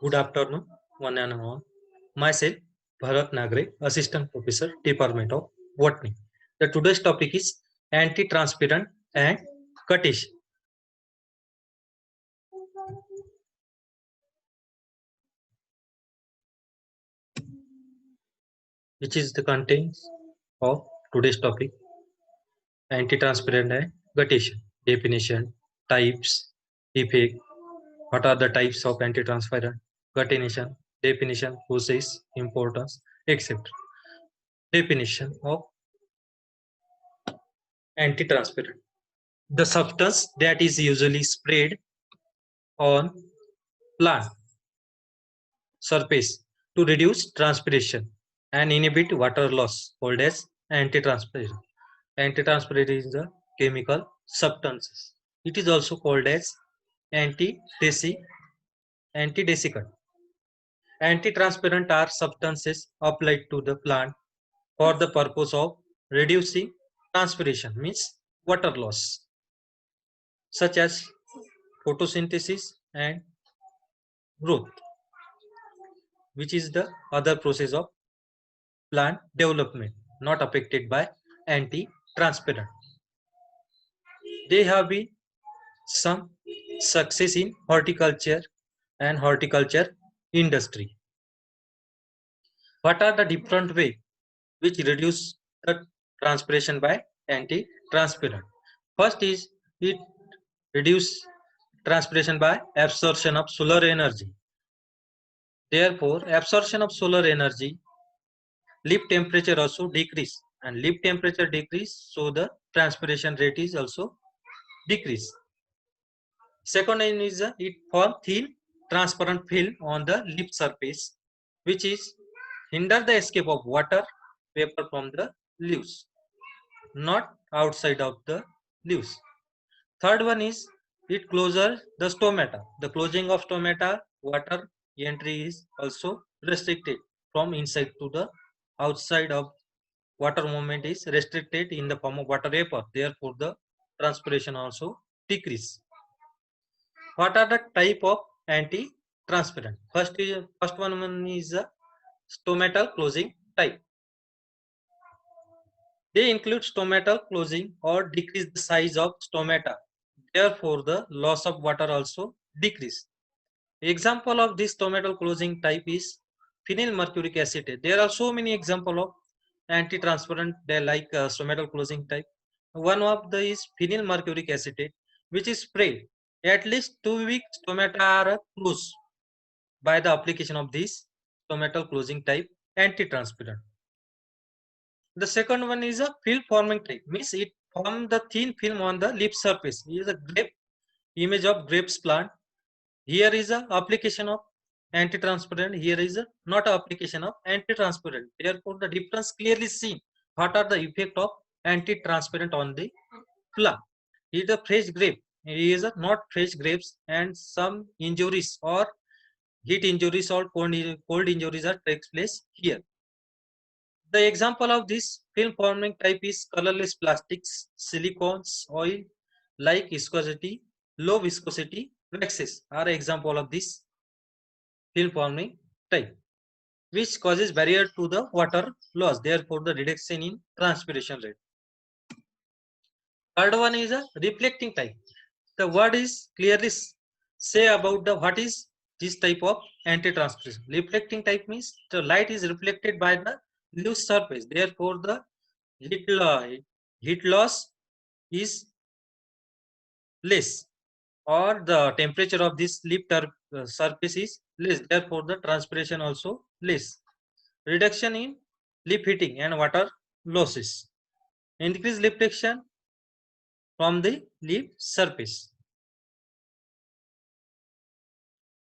Good afternoon, one and all. Myself, Bharat Nagre, Assistant Professor, Department of Botany. The today's topic is anti-transparent and cutish. Which is the contents of today's topic: anti-transparent and cutish. Definition, types, effect. What are the types of anti-transparent? Cutition, definition, process, importance, etc. Definition of anti-transparent: the substance that is usually sprayed on plant surface to reduce transpiration and inhibit water loss, called as anti-transpiration. Anti-transpiration is a chemical substance. It is also called as anti-desiccant. Anti-transparent are substances applied to the plant for the purpose of reducing transpiration, means water loss, such as photosynthesis and growth, which is the other process of plant development not affected by anti-transparent. There have been some success in horticulture and horticulture industry. What are the different ways which reduce the transpiration by anti-transparent? First is it reduce transpiration by absorption of solar energy. Therefore, absorption of solar energy, leaf temperature also decrease, and leaf temperature decrease, so the transpiration rate is also decrease. Second one is it form thin transparent film on the leaf surface, which is hinder the escape of water vapor from the leaves, not outside of the leaves. Third one is it closes the stomata. The closing of stomata, water entry is also restricted from inside to the outside of water movement is restricted in the form of water vapor. Therefore, the transpiration also decrease. What are the type of anti-transparent? First one is a stomatal closing type. They include stomatal closing or decrease the size of stomata. Therefore, the loss of water also decrease. Example of this stomatal closing type is phenyl mercuric acetate. There are so many example of anti-transparent they like stomatal closing type. One of the is phenyl mercuric acetate, which is sprayed. At least 2 weeks stomata are closed by the application of this stomatal closing type anti-transparent. The second one is a film forming type, means it form the thin film on the leaf surface. Here is a grape image of grapes plant. Here is a application of anti-transparent. Here is a not a application of anti-transparent. Therefore, the difference clearly seen. What are the effect of anti-transparent on the plant? It is a fresh grape. It is a not fresh grapes, and some injuries or heat injuries or cold injuries are takes place here. The example of this film forming type is colorless plastics, silicones, oil, like viscosity, low viscosity waxes are example of this film forming type, which causes barrier to the water loss, therefore the reduction in transpiration rate. Third one is a reflecting type. The word is clearly say about the what is this type of anti-transpiration. Reflecting type means the light is reflected by the loose surface, therefore the heat loss is less, or the temperature of this surface is less, therefore the transpiration also less. Reduction in leaf heating and water losses. Increase reflection from the leaf surface.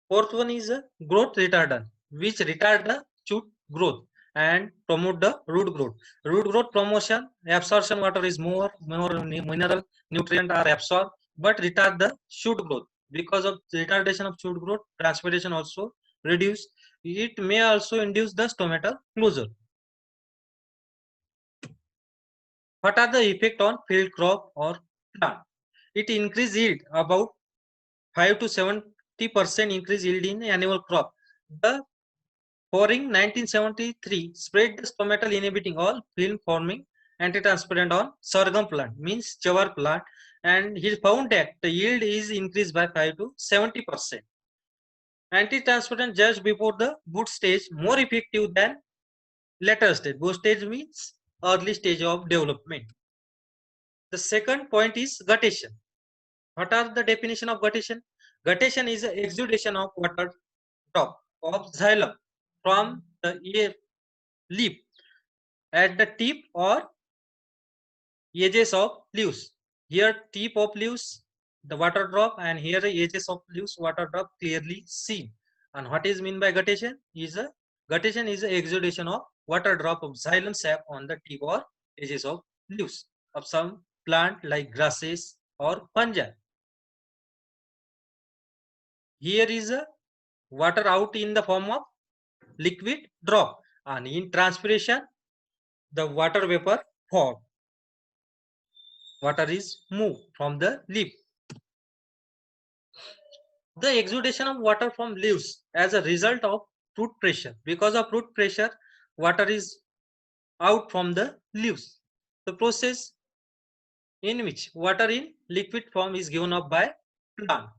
Fourth one is a growth retardant, which retard the shoot growth and promote the root growth. Root growth promotion, absorption water is more mineral nutrient are absorbed, but retard the shoot growth. Because of retardation of shoot growth, transpiration also reduce. It may also induce the stomatal closure. What are the effect on field crop or plant? It increase yield about 5 to 70% increase yield in annual crop. The pouring 1973 spread the stomatal inhibiting all film forming antitransparent on sorghum plant, means jawar plant, and he found that the yield is increased by 5 to 70%. Antitransparent just before the boot stage more effective than later stage. Boot stage means early stage of development. The second point is guttation. What are the definition of guttation? Guttation is the exudation of water drop of xylem from the ear leaf at the tip or edges of leaves. Here tip of leaves the water drop, and here the edges of leaves water drop clearly seen. And what is mean by guttation? Guttation is the exudation of water drop of xylem sap on the tip or edges of leaves of some plant like grasses or fungi. Here is a water out in the form of liquid drop, and in transpiration the water vapor form. Water is moved from the leaf. The exudation of water from leaves as a result of root pressure. Because of root pressure, water is out from the leaves. The process in which water in liquid form is given up by plant.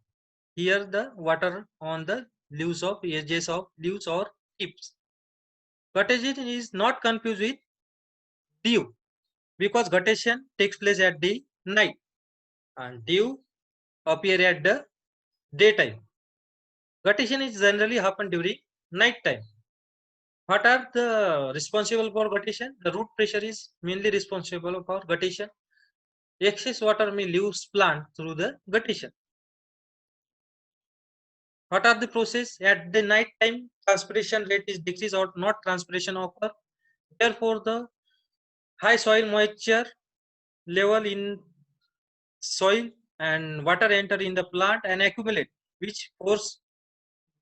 Here the water on the leaves of edges of leaves or tips. Guttation is not confused with dew, because guttation takes place at the night and dew appear at the daytime. Guttation is generally happen during night time. What are the responsible for guttation? The root pressure is mainly responsible for guttation. Excess water may lose plant through the guttation. What are the process? At the night time, transpiration rate is decreased or not transpiration occur. Therefore, the high soil moisture level in soil and water enter in the plant and accumulate, which force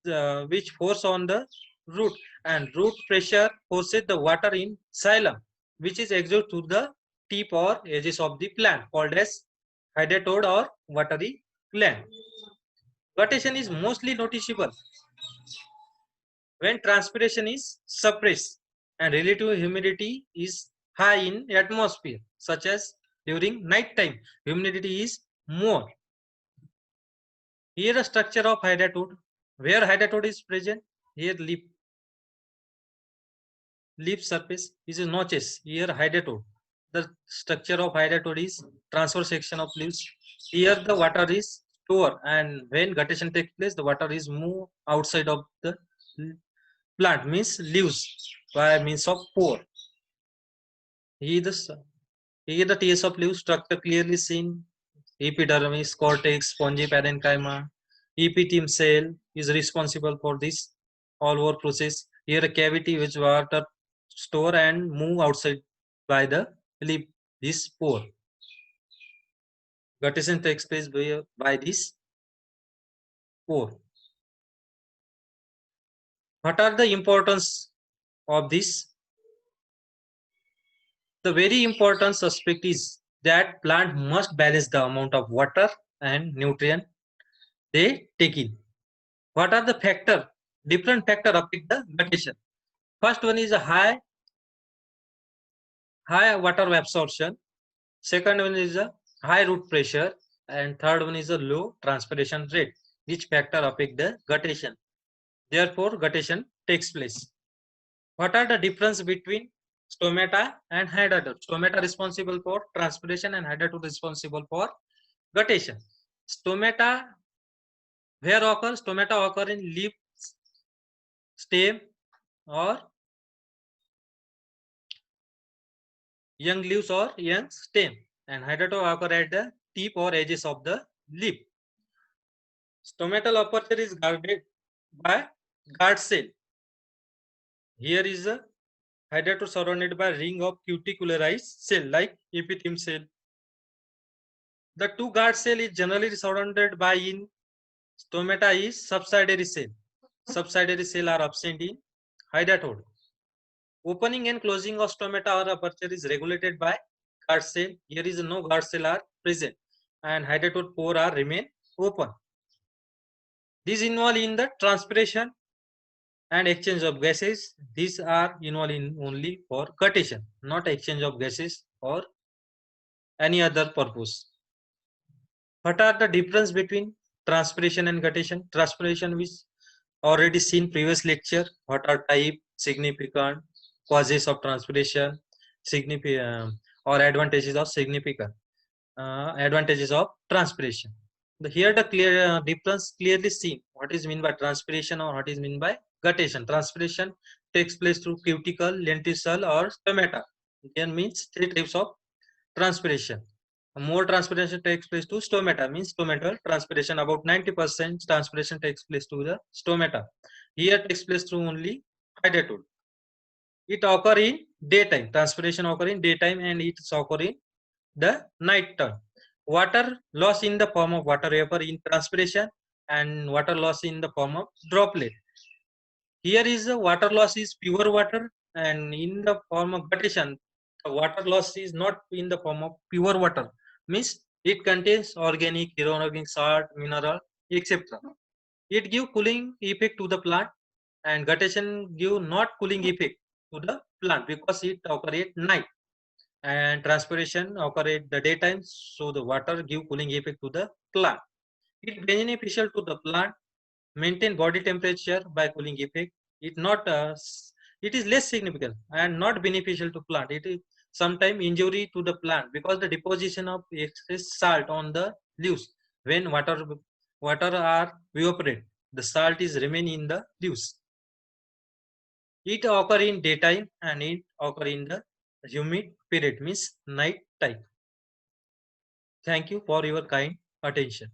on the root, and root pressure forces the water in xylem, which is exuded to the tip or edges of the plant, called as hydatode or watery gland. Guttation is mostly noticeable when transpiration is suppressed and relative humidity is high in atmosphere, such as during night time humidity is more. Here a structure of hydatode. Where hydatode is present, here leaf surface is notches. Here hydatode. The structure of hydatode is transverse section of leaves. Here the water is stored, and when guttation takes place, the water is moved outside of the plant, means leaves, by means of pore. Here the TS of leaf structure clearly seen. Epidermis, cortex, spongy parenchyma, epithelium cell is responsible for this all over process. Here a cavity which water store and move outside by the leaf, this pore. Guttation takes place by this pore. What are the importance of this? The very important aspect is that plant must balance the amount of water and nutrient they take in. What are the different factor affect the guttation? First one is a high water absorption. Second one is a high root pressure, and third one is a low transpiration rate. Which factor affect the guttation? Therefore, guttation takes place. What are the difference between stomata and hydatode? Stomata responsible for transpiration and hydatode responsible for guttation. Stomata where occur? Stomata occur in leaf, stem, or young leaves or young stem, and hydatode occur at the tip or edges of the leaf. Stomatal aperture is guarded by guard cell. Here is a hydatode surrounded by ring of cuticularized cell like epithelium cell. The two guard cell is generally surrounded by in stomata is subsidiary cell. Subsidiary cell are absent in hydatode. Opening and closing of stomata or aperture is regulated by guard cell. Here is no guard cell are present, and hydatode pore are remain open. These involve in the transpiration and exchange of gases. These are involved in only for guttation, not exchange of gases or any other purpose. What are the difference between transpiration and guttation? Transpiration, which already seen previous lecture. What are type, significant, causes of transpiration, significant or advantages of significant, advantages of transpiration. Here the clear difference clearly seen. What is mean by transpiration or what is mean by guttation? Transpiration takes place through cuticle, lenticule, or stomata. There means three types of transpiration. More transpiration takes place to stomata, means stomatal transpiration. About 90% transpiration takes place to the stomata. Here takes place through only hydatode. It occur in daytime. Transpiration occur in daytime and it occur in the night time. Water loss in the form of water vapor in transpiration and water loss in the form of droplet. Here is the water loss is pure water, and in the form of guttation, the water loss is not in the form of pure water. Means it contains organic, inorganic salt, mineral, etc. It give cooling effect to the plant, and guttation give not cooling effect to the plant because it occur at night, and transpiration occur at the daytime, so the water give cooling effect to the plant. It beneficial to the plant, maintain body temperature by cooling effect. It not it is less significant and not beneficial to plant. It is sometimes injury to the plant because the deposition of excess salt on the leaves. When water are evaporate, the salt is remain in the leaves. It occur in daytime and it occur in the humid period, means night time. Thank you for your kind attention.